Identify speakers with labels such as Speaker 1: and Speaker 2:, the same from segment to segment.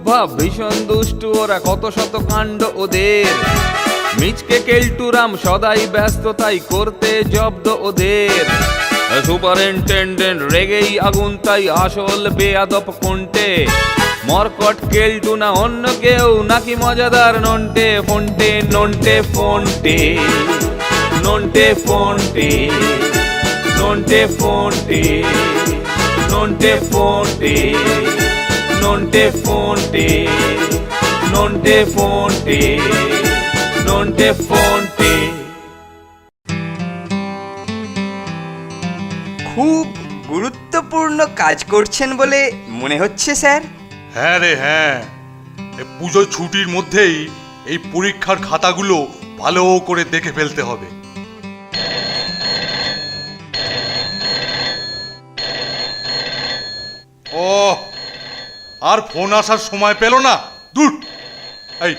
Speaker 1: ভাব ভীষণ দুষ্টু ওরা, কত শত কাণ্ড ওদের। মিচকে কেলটুরাম সদাই ব্যস্ত, তাই করতে জব্দ ওদের। সুপারিনটেন্ডেন্ট রেগেই আগুন, তাই আসল বেয়াদব কোনটে। মরকট কেলটু না অন্য কেউ, নাকি মজাদার নন্টে ফোনটে? নন্টে ফোনটে, নন্টে ফোনটে, নন্টে ফোনটে, নন্টে ফোনটে, নন্টে ফোনটে, নন্টে ফোনটে, নন্টে ফোনটে।
Speaker 2: খুব গুরুত্বপূর্ণ কাজ করছেন বলে মনে হচ্ছে স্যার।
Speaker 3: হ্যাঁ রে হ্যাঁ, পুজোর ছুটির মধ্যেই এই পরীক্ষার খাতাগুলো ভালো করে দেখে ফেলতে হবে। ও আর ফোন আসার সময় পেল না, দূর। এই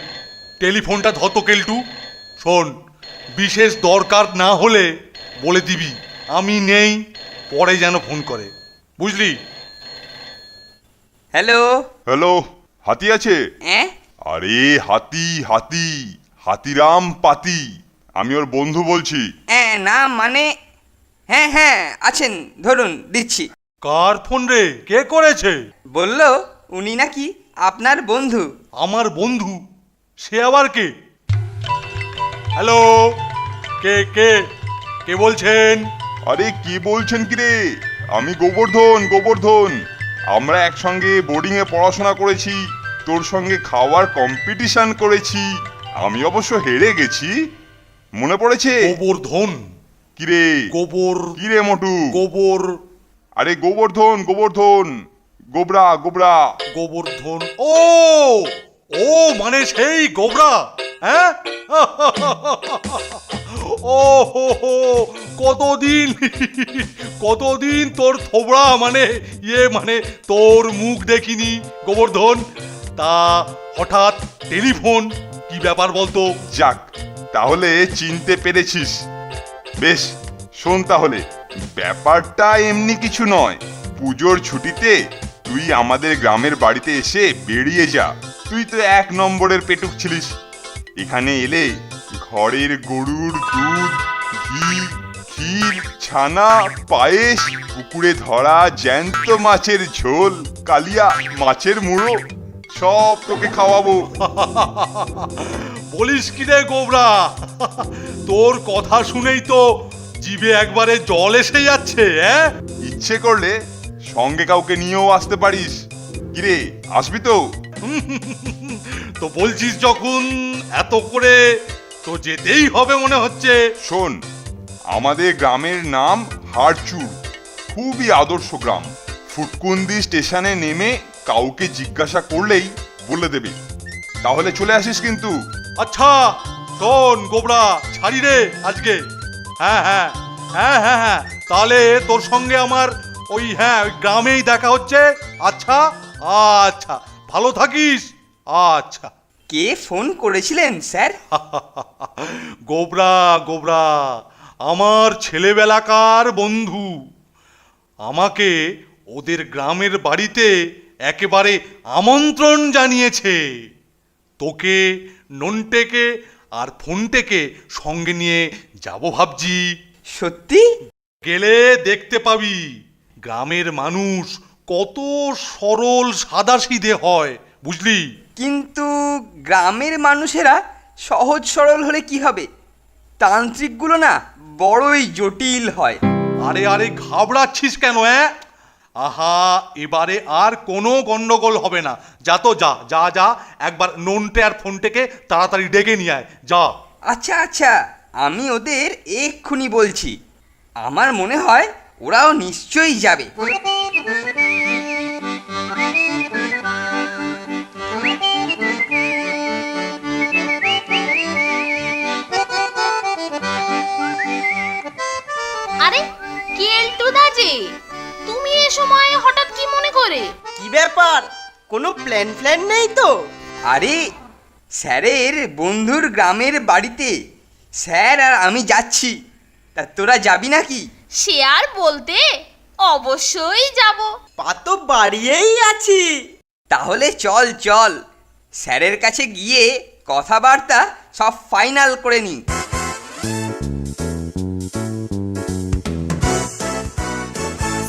Speaker 3: টেলিফোনটা ধত কেলটু, শোন, বিশেষ দরকার না হলে বলে দিবি আমি নেই, পরে যেন ফোন করে, বুঝলি?
Speaker 2: হ্যালো
Speaker 4: হ্যালো, হাতি আছে?
Speaker 2: হ্যাঁ
Speaker 4: আরে হাতি হাতি, হাতিরাম পাতি, আমি ওর বন্ধু বলছি।
Speaker 2: না মানে হ্যাঁ হ্যাঁ আছেন, ধরুন দিচ্ছি।
Speaker 3: কার ফোন রে? কে করেছে?
Speaker 2: বলল উনি নাকি আপনার বন্ধু।
Speaker 3: আমার বন্ধু? সে আবার কে? হ্যালো, কে কে কে বলছেন?
Speaker 4: আরে কে বলছেন কি রে? আমি গোবর্ধন, গোবর্ধন। আমরা একসঙ্গে বোর্ডিংয়ে পড়াশোনা করেছি, তোর সঙ্গে খাওয়ার কম্পিটিশন করেছি, আমি অবশ্য হেরে গেছি, মনে পড়েছে?
Speaker 3: গোবর্ধন?
Speaker 4: কিরে
Speaker 3: গোবর?
Speaker 4: কিরে মোটু?
Speaker 3: গোবর?
Speaker 4: আরে গোবর্ধন, গোবর্ধন, গোবরা গোবরা।
Speaker 3: গোবর্ধন? ও ও মানে সেই গোবরা, হ্যাঁ? ও হো হো, কতদিন কতদিন তোর থোবড়া মানে মানে তোর মুখ দেখিনি গোবর্ধন। তা হঠাৎ টেলিফোন, কি ব্যাপার বলতো?
Speaker 4: যাক, তাহলে চিনতে পেরেছিস। বেশ, শোন তাহলে, ব্যাপারটা এমনি কিছু নয়। পুজোর ছুটিতে তুই আমাদের গ্রামের বাড়িতে এসে বেরিয়ে যা। তুই তো 1 নম্বরের পেটুক ছিলিস। এখানে এলে ঘরের গরুর দুধ, ঘি, ক্ষীর, ছানা, পায়েস, পুকুরে ধরা জ্যান্ত মাছের ঝোল, কালিয়া, মাছের মুড়ো, সব তোকে খাওয়াবো।
Speaker 3: বলিস কি রে গোবরা? তোর কথা শুনেই তো জিভে একবারে জল এসে যাচ্ছে।
Speaker 4: ইচ্ছে করলে সঙ্গে কাউকে নিয়েও আসতে পারিস। কিরে, আসবি তো?
Speaker 3: তো বলছিস যখন, এত করে তো যেতেই হবে মনে হচ্ছে।
Speaker 4: শোন, আমাদের গ্রামের নাম হাড়চুর, খুবই আদর্শ গ্রাম। ফুটকুন্দি স্টেশনে নেমে কাউকে জিজ্ঞাসা করলেই বলে দেবে। তাহলে চলে আসিস কিন্তু।
Speaker 3: আচ্ছা শোন গোবরা, ছাড়ি রে আজকে। হ্যাঁ হ্যাঁ হ্যাঁ হ্যাঁ হ্যাঁ, তাহলে তোর সঙ্গে আমার ওই ওই গ্রামেই দেখা হচ্ছে। আচ্ছা আচ্ছা, ভালো থাকিস। আচ্ছা।
Speaker 2: কে ফোন করেছিলেন স্যার?
Speaker 3: গোবরা, গোবরা আমার ছেলেবেলাকার বন্ধু। আমাকে ওদের গ্রামের বাড়িতে একেবারে আমন্ত্রণ জানিয়েছে। তোকে, নন্টেকে আর ফোনটেকে সঙ্গে নিয়ে যাব ভাবছি।
Speaker 2: সত্যি?
Speaker 3: গেলে দেখতে পাবি গ্রামের মানুষ কত সরল সাদাসিধে হয়, বুঝলি?
Speaker 2: কিন্তু গ্রামের মানুষেরা সহজ সরল হলে কি হবে? তান্ত্রিকগুলো না বড়ই জটিল হয়।
Speaker 3: আরে আরে, ঘাবড়াচ্ছিস কেন? আহা, এবারে আর কোনো গন্ডগোল হবে না। যা তো, যা যা যা, একবার নন্টে আর ফোনটেকে তাড়াতাড়ি ডেকে নিয়ে আয়, যা।
Speaker 2: আচ্ছা আচ্ছা, আমি ওদের এক্ষুনি বলছি। আমার মনে হয় ওরাও নিশ্চয়ই যাবে।
Speaker 5: আরে কেলটুদা যে, তুমি এ সময় হঠাৎ কি মনে করে?
Speaker 6: কি ব্যাপার, কোনো প্ল্যান নেই তো?
Speaker 2: আরে স্যারের বন্ধুর গ্রামের বাড়িতে স্যার আর আমি যাচ্ছি। তা তোরা যাবি নাকি?
Speaker 5: সে আর বলতে, অবশ্যই যাব।
Speaker 6: পা তো বাড়িয়েই আছি।
Speaker 2: তাহলে চল চল, স্যারের কাছে গিয়ে কথাবার্তা সব ফাইনাল করে নি।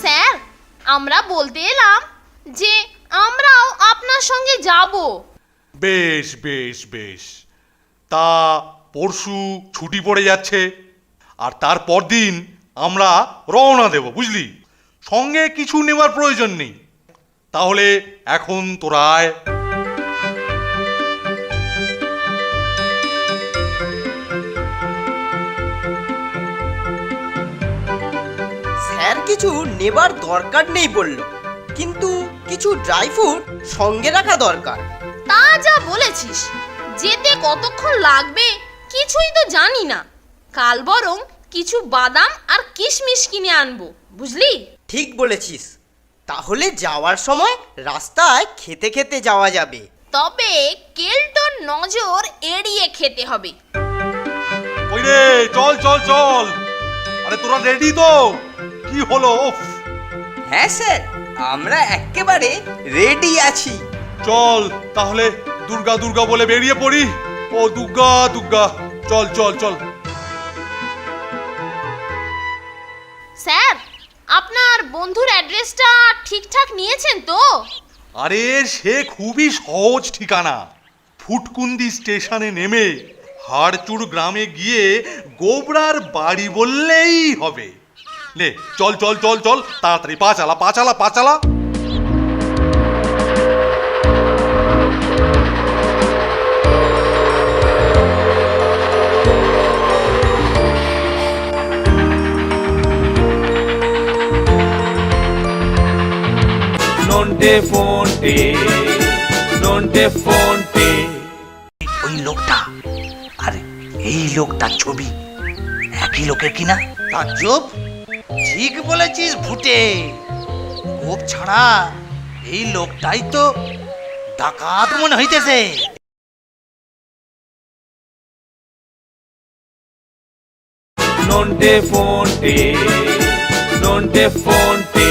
Speaker 5: স্যার, আমরা বলতে এলাম যে আমরাও আপনার সঙ্গে যাব।
Speaker 3: বেশ বেশ বেশ, তা পরশু ছুটি পড়ে যাচ্ছে, আর তারপর দিন আমরা রওনা দেব, বুঝলি? সঙ্গে কিছু নেওয়ার প্রয়োজন নেই। তাহলে এখন তোরা আয়।
Speaker 6: স্যার কিছু নেবার দরকার নেই বলল, কিন্তু কিছু ড্রাই ফ্রুট সঙ্গে রাখা দরকার।
Speaker 5: তা যা বলেছিস, যেতে কতক্ষণ লাগবে কিছুই তো জানি না। কাল বরং কিছু বাদাম আর কিশমিশ কিনে আনবো, বুঝলি?
Speaker 6: ঠিক বলেছিস, তাহলে যাওয়ার সময় রাস্তায় খেতে খেতে যাওয়া যাবে।
Speaker 5: তবে কেল্টোর নজর এড়িয়ে খেতে হবে।
Speaker 3: ওই রে, চল চল চল। আরে তোরা রেডি তো? কি হলো? উফ,
Speaker 2: হ্যাঁ স্যার, আমরা একেবারে রেডি আছি।
Speaker 3: চল তাহলে দুর্গা দুর্গা বলে বেরিয়ে পড়ি। ও দুর্গা দুর্গা, চল চল চল।
Speaker 5: স্যার, আপনার বন্ধুর অ্যাড্রেসটা ঠিকঠাক নিয়েছেন তো?
Speaker 3: আরে সে খুবই সহজ ঠিকানা। ফুটকুন্দি স্টেশনে নেমে হাড়চুর গ্রামে গিয়ে গোবরার বাড়ি বললেই হবে। নে চল চল চল চল, তাড়াতাড়ি পা চালা পা চালা পা চালা।
Speaker 1: নন্টে ফোনটে, নন্টে ফোনটে।
Speaker 7: ওই লোকটা আর এই লোকটার ছবি একই লোকের কিনা? তাজ্জব, ঠিক বলেছিস ভুটে। গোপ ছাড়া এই লোকটাই তো ডাকাত মনে হইতেছে।
Speaker 1: নন্টে ফোনটে, নন্টে ফোনটে।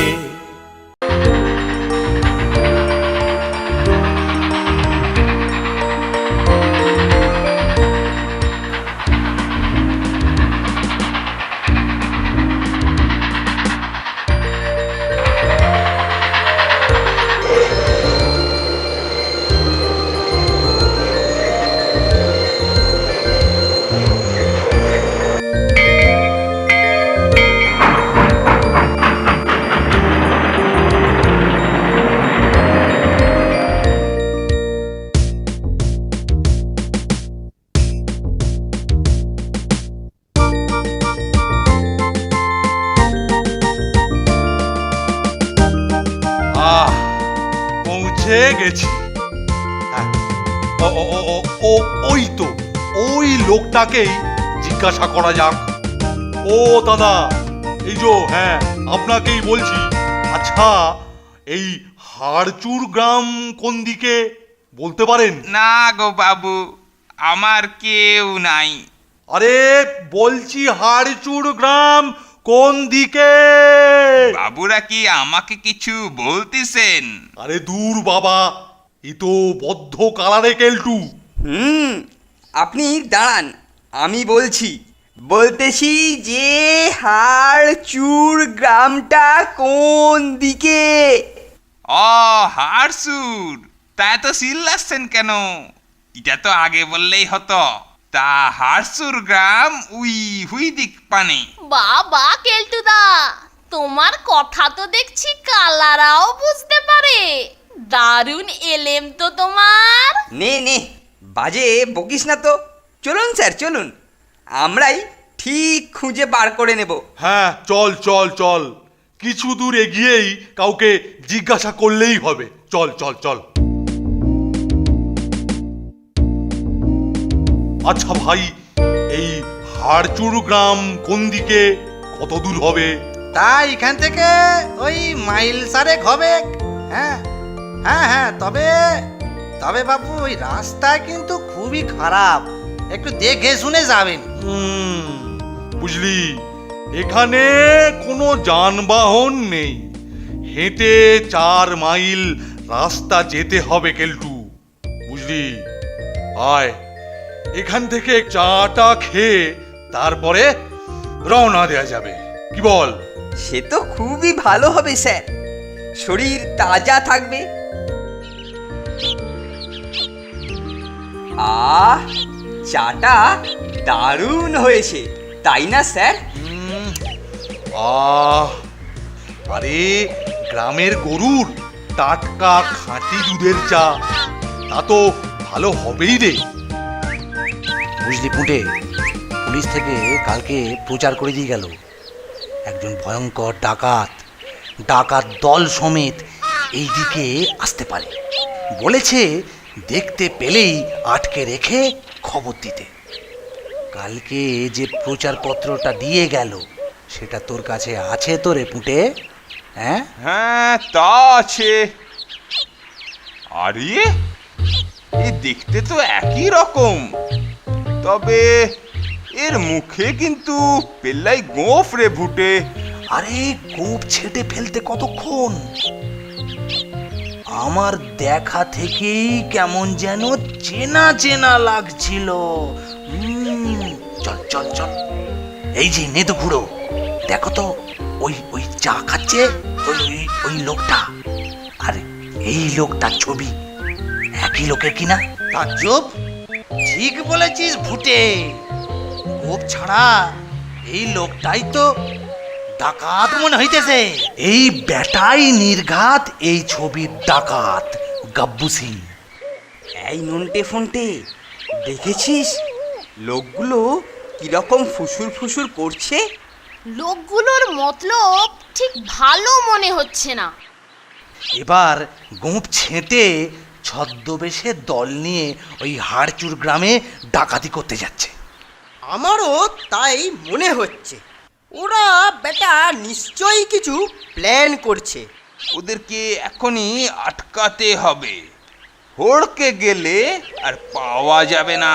Speaker 3: আহ, পৌঁছে গেছি। হ্যাঁ, ও ও ও ও ও ওই তো, ওই লোকটাকেই জিজ্ঞাসা করা যাক। ও দাদা, এই যে, হ্যাঁ আপনাকেই বলছি। আচ্ছা, এই হাড়চুর গ্রাম কোন দিকে বলতে পারেন?
Speaker 8: না গো বাবু, আমার কেউ নাই।
Speaker 3: আরে বলছি হাড়চুর গ্রাম কোন দিকে?
Speaker 8: বাবুরা কি আমাকে কিছু বলতেছেন?
Speaker 3: আরে দূর বাবা, এ তো বদ্ধ কালারে কেলটু।
Speaker 2: আপনি দাঁড়ান, আমি বলছি। বলতেছি যে হাড়চুর গ্রামটা কোন দিকে।
Speaker 8: ও হারসুর, তা এত চিল্লাচ্ছেন কেন? এটা তো আগে বললেই হতো। তা হারসুর গ্রাম উই হুই দিক পানে।
Speaker 5: বাবা কেল্টুদা, তোমার কথা তো দেখছি কালারাও বুঝতে পারে। দারুণ এলেম তো তোমার।
Speaker 2: নে নে, বাজে বকিস না তো। চলুন স্যার চলুন, আমরাই ঠিক খুঁজে বার করে নেব।
Speaker 3: হ্যাঁ চল চল চল, কিছু দূর এগিয়েই কাউকে জিজ্ঞাসা করলেই হবে। চল চল চল। আচ্ছা ভাই, এই হাড়চুর গ্রাম কোন দিকে, কত দূর হবে?
Speaker 7: তা এখান থেকে ওই মাইল 4 হবে। হ্যাঁ হ্যাঁ হ্যাঁ, তবে তবে বাবু ওই রাস্তা কিন্তু খুবই খারাপ, একটু দেখে শুনে যাবেন।
Speaker 3: বুঝলি, এখানে কোনো যানবাহন নেই। হেঁটে 4 মাইল রাস্তা যেতে হবে কেলটু, বুঝলি? আয়, এখান থেকে চাটা খেয়ে তারপরে রওনা দেয়া যাবে, কি বল?
Speaker 2: সে তো খুবই ভালো হবে স্যার, শরীর তাজা থাকবে। আহ, চাটা দারুণ হয়েছে, তাই না স্যার?
Speaker 3: আহ, আরে গ্রামের গরুর টাটকা খাঁটি দুধের চা, তা তো ভালো হবেই রে।
Speaker 7: বুঝলি পুঁটে, পুলিশ থেকে কালকে প্রচার করে দিয়ে গেল একজন ভয়ঙ্কর ডাকাত দল সমেত এই দিকে আসতে পারে। বলেছে দেখতে পেলেই আটকে রেখে খবর দিতে। কালকে যে প্রচারপত্রটা দিয়ে গেল সেটা তোর কাছে আছে তো রে পুঁটে? হ্যাঁ
Speaker 4: হ্যাঁ, তা আছে। আরে এ দেখতে তো একই রকম, তবে এর মুখে কিন্তু পেল্লাই গোঁফ রে ভুটে।
Speaker 7: আরে গোপ ছেটে ফেলতে কতক্ষণ? আমার দেখা থেকেই কেমন যেন চেনা চেনা লাগছিল। চল চল চল, এই যে নেদু খুড়ো, দেখো তো ওই ওই চা খাচ্ছে ওই ওই লোকটা আর এই লোকটার ছবি একই লোকের কিনা? তাজ্জব, ঠিক বলেছিস ভুটে। গোপ ছাড়া এই লোকটাই তো ডাকাত মনে হইতেছে। এই বেটাই নির্ঘাত এই ছবির ডাকাত, গাব্বু সিং।
Speaker 2: এই নন্টে ফন্টে, দেখেছিস লোকগুলো কিরকম ফুসুর ফুসুর করছে?
Speaker 5: লোকগুলোর মতলব ঠিক ভালো মনে হচ্ছে না।
Speaker 7: এবার গোপ ছেঁটে ছদ্মবেশে দল নিয়ে ওই হাড়চুর গ্রামে ডাকাতি করতে যাচ্ছে।
Speaker 6: আমারও তাই মনে হচ্ছে। ওরা বেটা নিশ্চয়ই কিছু প্ল্যান করছে।
Speaker 8: ওদেরকে এখনই আটকাতে হবে, হড়কে গেলে আর পাওয়া যাবে না।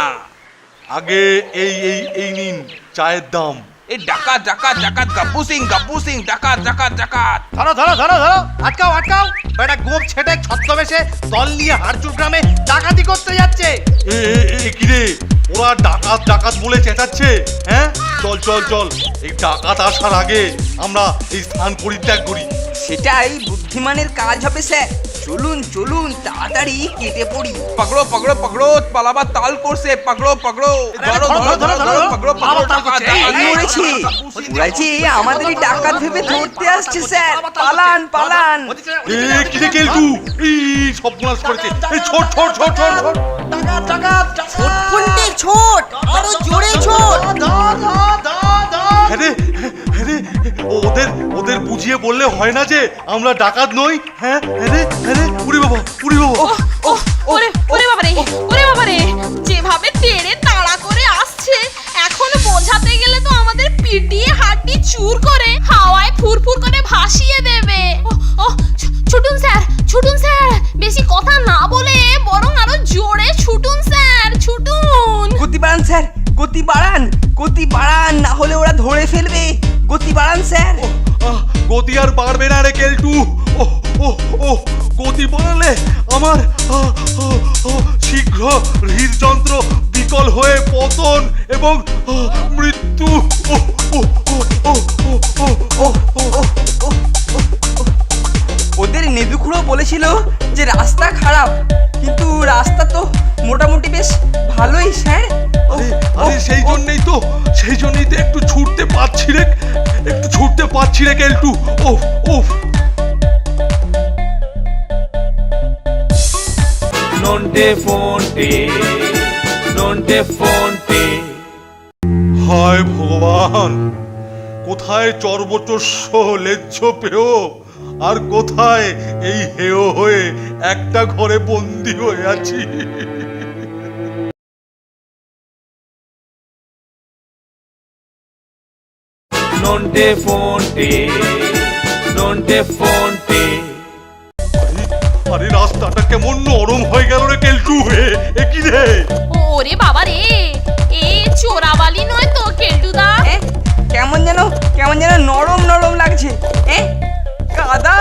Speaker 3: আগে এই এই এই নিন চায়ের দাম।
Speaker 8: এই ডাকাত ডাকাত ডাকাত, গাব্বু সিং ডাকাত ডাকাত ডাকাত।
Speaker 7: ধরো ধরো ধরো ধরো, আটকাও আটকাও, বেটা গোপ ছেটে ছদ্মবেশে দল নিয়ে হাড়চুর গ্রামে ডাকাতি করতে যাচ্ছে।
Speaker 3: কি রে, ওরা ডাকাত ডাকাত বলে চেঁচাচ্ছে? হ্যাঁ, চল চল চল, এই ডাকাত আসার আগে আমরা এই স্থান পরিত্যাগ করি।
Speaker 2: সেটাই বুদ্ধিমানের কাজ হবে স্যার। চলুন চলুন, তাড়াতাড়ি কেটে পড়ি।
Speaker 8: পকড়ো পকড়ো পকড়ো, পালাবার তাল করছে, পকড়ো পকড়ো, ধরো ধরো ধরো ধরো, পকড়ো পকড়ো, ডাকাত ডাকাত।
Speaker 2: মরেছি, ওরা যে আমাদেরই ডাকাত ভেবে ধরতে আসছে স্যার। পালান পালান।
Speaker 3: কি রে কেলটু, এই সর্বনাশ করেছে। এই ছোট ছোট ছোট ছোট ছোট।
Speaker 7: ডাকাত ডাকাত
Speaker 6: ছোট কোনটি ছোট, আরো জোরে ছোট।
Speaker 3: হ্যাঁ রে, ওদের ওদের বুঝিয়ে বললে হয় না যে আমরা ডাকাত নই? হ্যাঁ রে, উড়ি বাবা উড়ি বাবা।
Speaker 5: ওরে ওরে বাবারে, ওরে বাবারে, যেভাবে তেড়ে তাড়া করে আসছে, এখন বোঝাতে গেলে তো আমাদের পিটিয়ে হাড্ডি চুর করে হাওয়ায় ফুরফুর করে ভাসিয়ে দেবে। ছুটুন স্যার, বেশি কথা না বলে বরং আরো জোরে ছুটুন স্যার, ছুটুন।
Speaker 2: গতি বাড়ান স্যার, গতি বাড়ান, না হলে ওরা ধরে ফেলবে। গতি বাড়ান স্যার।
Speaker 3: গতি আর বাড়বে না রে কেলটু। গতি বাড়ালে আমার শীঘ্র হৃদযন্ত্র বিকল হয়ে পতন এবং মৃত্যু।
Speaker 2: ওদের নেদুখুড়ো বলেছিল যে রাস্তা খারাপ, কিন্তু রাস্তা তো মোটামুটি বেশ ভালোই স্যার।
Speaker 3: আরে সেই জন্যই তো একটু ছুটতে পারছি রে কেলটু।
Speaker 1: নন্টে ফন্টে।
Speaker 3: হায় ভগবান, কোথায় চর্বচস্য লেজ্জ পেয় আর কোথায় এই হেয় হয়ে একটা ঘরে বন্দি হয়ে আছি।
Speaker 1: নন্টে ফন্টে।
Speaker 3: আরে রাস্তাটা কেমন নরম হয়ে গেল রে কেলটু। এ কি রে?
Speaker 5: ওরে বাবা রে, এ চোরাবালি নয় তো কেলটুদা?
Speaker 2: কেমন যেন নরম নরম লাগছে। কাদা,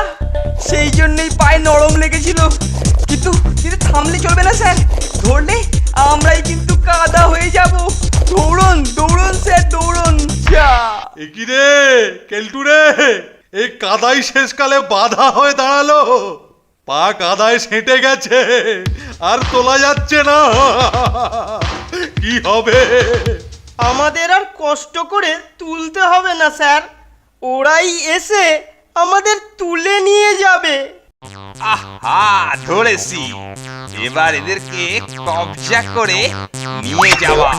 Speaker 2: সেই জন্যই পায়ে নরম লেগেছে ছিল, কিন্তু কিন্তু থামলে চলবে না স্যার, ধরলে আমরাই কিন্তু কাদা হয়ে যাব। দৌড়ন দৌড়ন স্যার, দৌড়ন। যা
Speaker 3: এ কি রে কেলটু রে, এই কাদাই শেষকালে বাধা হয়ে দাঁড়ালো, পা কাদায় সেঁটে গেছে, আর তোলা যাচ্ছে না, কি হবে?
Speaker 6: আমাদের আর কষ্ট করে তুলতে হবে না স্যার, ওরাই এসে আমাদের তুলে নিয়ে যাবে।
Speaker 8: আহা, ধরেছি। এবার এদেরকে কবজা করে নিয়ে যাওয়া।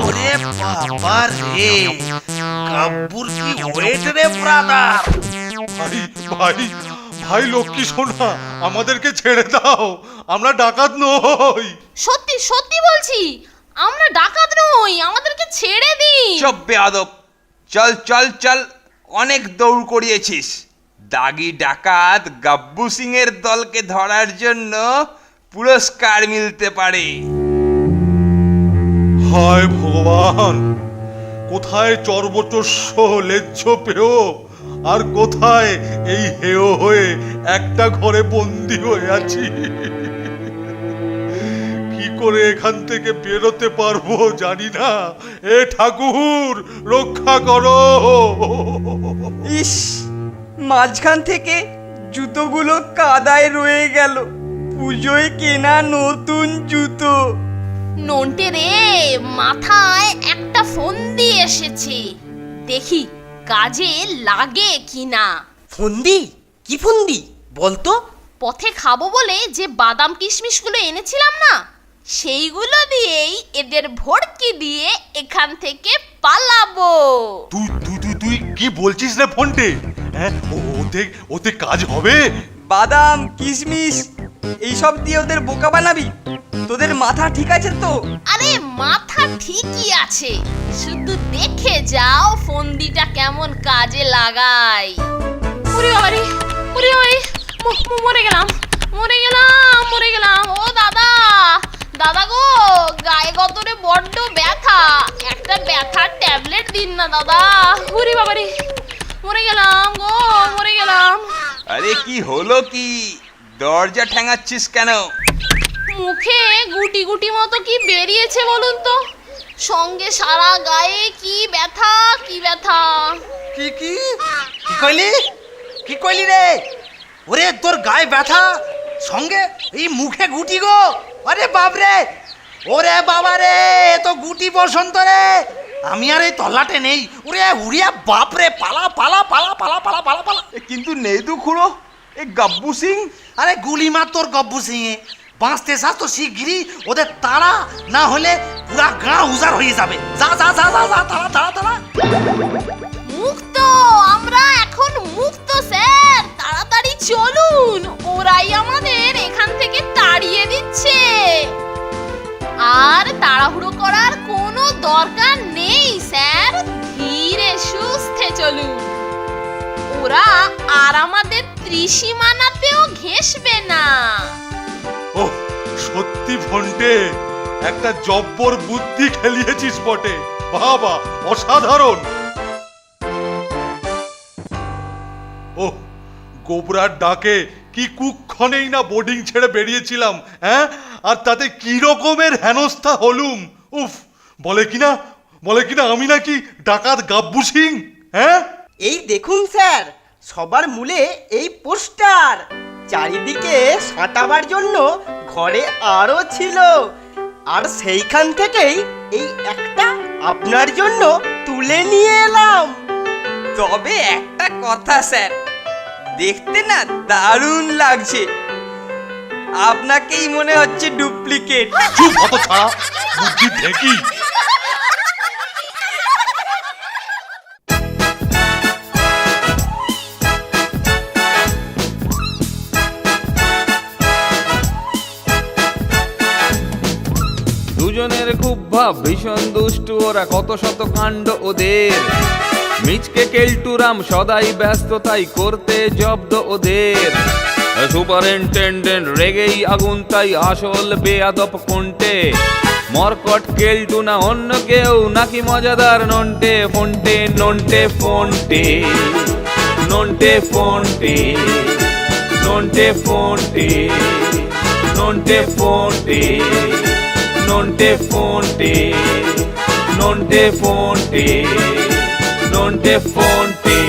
Speaker 7: ওরে বাবা রে, গাব্বুর কি ওয়েট রে ব্রাদার।
Speaker 3: ভাই ভাই ভাই লক্ষ্মী সোনা, আমাদেরকে ছেড়ে দাও, আমরা ডাকাত নই।
Speaker 5: সত্যি সত্যি বলছি, আমরা ডাকাত নই, আমাদেরকে ছেড়ে দিন।
Speaker 2: চপ বেয়াদব, চল চল চল, অনেক দৌড় করিয়েছিস। দাগি ডাকাত গাব্বু সিং এর দলকে ধরার জন্য পুরস্কার মিলতে পারে।
Speaker 3: হায় ভগবান, কোথায় চর্বচস্য লেজ্জ পেও, আর কোথায় এই হেয় হয়ে একটা ঘরে বন্দি হয়ে আছি। কি করে এখান থেকে বেরোতে পারবো জানি না। এ ঠাকুর রক্ষা করো।
Speaker 2: ইস, মাঝখান থেকে জুতোগুলো কাদায় রয়ে গেল, পুজোয় কেনা নতুন জুতো।
Speaker 5: নন্টে রে, মাথায় একটা ফন্দি এসেছে, দেখি কাজে লাগে কিনা।
Speaker 6: ফন্দি? কি ফন্দি বলতো?
Speaker 5: পথে খাবো বলে যে বাদাম কিশমিশগুলো এনেছিলাম না, সেইগুলো দিয়েই এদের ভড়কি দিয়ে এখান থেকে পালাবো।
Speaker 3: তুই তুই তুই তুই কি বলছিস রে ফন্টে? হ্যাঁ, ওতে ওতে কাজ হবে?
Speaker 2: বাদাম কিশমিশ এইসব দিয়ে ওদের বোকা বানাবি? তোদের মাথা ঠিক আছে তো?
Speaker 5: আরে মাথা ঠিকই আছে, শুধু দেখে যাও ফন্দিটা কেমন কাজে লাগাই। ওরে বাবারে, ওরে ওরে, মরে গেলাম মরে গেলাম মরে গেলাম। ও দাদা, দাদা গো, গায়ে গতরে বড্ড ব্যথা, একটা ব্যথার ট্যাবলেট দিন না দাদা। ওরে বাবারে, মরে গেলাম গো, মরে গেলাম।
Speaker 2: আরে কি হলো কি, দরজা ঠ্যাঙাচ্ছিস কেন?
Speaker 5: মুখে গুটি গুটি মতো কি বেরিয়েছে বলুন তো, সঙ্গে সারা গায়ে কি ব্যথা কি ব্যথা।
Speaker 7: কি কি কি কইলি? কি কইলি রে? ওরে তোর গায়ে ব্যথা, সঙ্গে এই মুখে গুটি গো। আরে বাপরে, ওরে বাবা রে, এ তো গুটি বসন্ত রে। আমি আর এই তল্লাটে নেই। ওরে উড়িয়া বাপরে, পালা পালা পালা পালা পালা পালা পালা।
Speaker 2: কিন্তু নেদু খুঁড়ো, এ গাব্বু সিং।
Speaker 7: আরে গুলি মার তোর গব্বু সিংয়ে, বাঁচতে চাস তো শিগগিরই ওদের তাড়া, না হলে পুরা গাঁ উজাড় হয়ে যাবে। যা যা যা যা যা, তাড়া তাড়া তাড়া।
Speaker 5: মুক্ত, আমরা এখন মুক্ত স্যার, তাড়াতাড়ি চলুন, ওরাই আমাদের এখান থেকে তাড়িয়ে দিচ্ছে। আর তাড়াহুড়ো করার কোনো দরকার নেই স্যার, ধীরে সুস্থে চলুন, ওরা আর আমাদের ত্রিসীমানাতেও ঘেঁষবে না।
Speaker 3: ও সত্যি ফন্টে, একটা জব্বর বুদ্ধি খেলিয়েছিস বটে, বাবা অসাধারণ। ও গোবরার ডাকে কি কুক্ষণেই না বোর্ডিং ছেড়ে বেরিয়েছিলাম, হ্যাঁ, আর তাতে কি রকমের হেনস্থা হলুম। উফ, বলে কিনা আমি নাকি ডাকাত গাব্বু সিং। হ্যাঁ,
Speaker 6: এই দেখুন স্যার, সবার মূলে এই পোস্টার, চারিদিকে সাঁটাবার জন্য ঘরে আরো ছিল, আর সেইখান থেকেই এই একটা আপনার জন্য তুলে নিয়ে এলাম।
Speaker 2: তবে একটা কথা স্যার, দেখতে না দারুণ লাগছে, আপনাকেই মনে হচ্ছে ডুপ্লিকেট।
Speaker 3: চুপ হত ছাড়া, বুদ্ধি দেখি।
Speaker 1: দুজনের খুব ভাব, ভীষণ দুষ্টু ওরা, কত শত কাণ্ড ওদের। মিচকে কেলটুরাম সদাই ব্যস্ত, তাই করতে জব্দ ওদের। সুপারিনটেন্ডেন্ট রেগেই আগুন, তাই আসল বেয়াদব কোনটে। মরকট কেলটু না অন্য কেউ নাকি মজাদার নন্টে ফন্টে নন্টে ফন্টে নন্টে ফন্টে নন্টে ফন্টে নন্টে ফন্টে নন্টে ফন্টে নন্টে ফন্টে নন্টে ফন্টে